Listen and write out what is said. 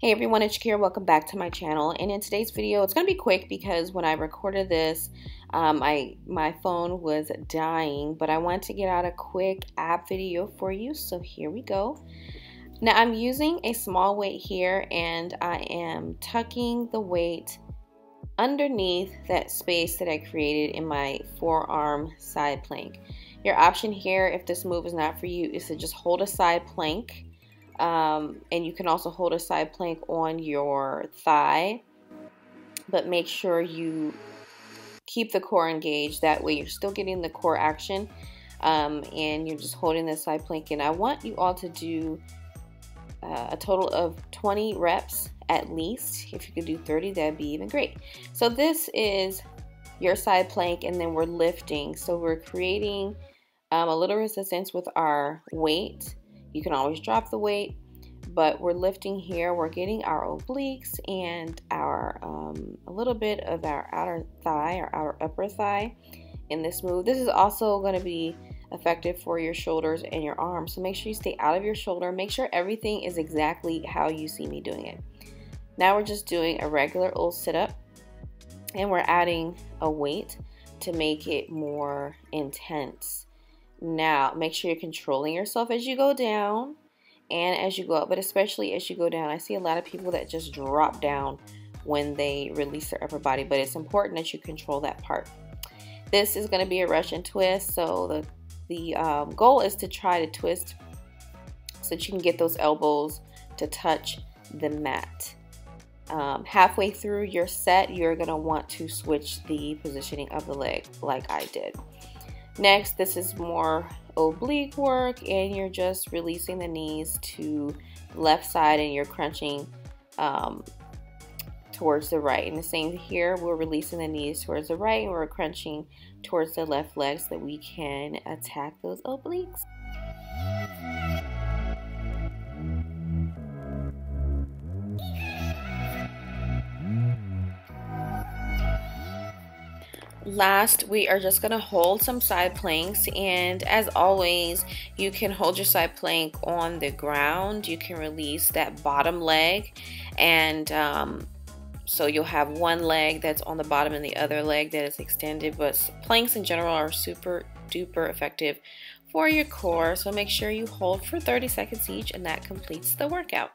Hey everyone, it's Shakira. Welcome back to my channel. And in today's video, it's going to be quick because when I recorded this, my phone was dying, but I wanted to get out a quick ab video for you. So here we go. Now I'm using a small weight here and I am tucking the weight underneath that space that I created in my forearm side plank. Your option here, if this move is not for you, is to just hold a side plank. And you can also hold a side plank on your thigh, but make sure you keep the core engaged. That way you're still getting the core action, and you're just holding the side plank. And I want you all to do a total of 20 reps at least. If you could do 30, that'd be even great. So this is your side plank, and then we're lifting. So we're creating a little resistance with our weight. You can always drop the weight, but we're lifting here. We're getting our obliques and our a little bit of our outer thigh, or our upper thigh in this move. This is also going to be effective for your shoulders and your arms. So make sure you stay out of your shoulder. Make sure everything is exactly how you see me doing it. Now we're just doing a regular old sit-up, and we're adding a weight to make it more intense. Now, make sure you're controlling yourself as you go down and as you go up, but especially as you go down. I see a lot of people that just drop down when they release their upper body, but it's important that you control that part. This is going to be a Russian twist, so the goal is to try to twist so that you can get those elbows to touch the mat. Halfway through your set, you're going to want to switch the positioning of the leg like I did. Next, this is more oblique work, and you're just releasing the knees to the left side, and you're crunching towards the right. And the same here, we're releasing the knees towards the right, and we're crunching towards the left leg so that we can attack those obliques. Last, we are just going to hold some side planks, and as always, you can hold your side plank on the ground. You can release that bottom leg, and so you'll have one leg that's on the bottom and the other leg that is extended. But planks in general are super duper effective for your core, so make sure you hold for 30 seconds each, and that completes the workout.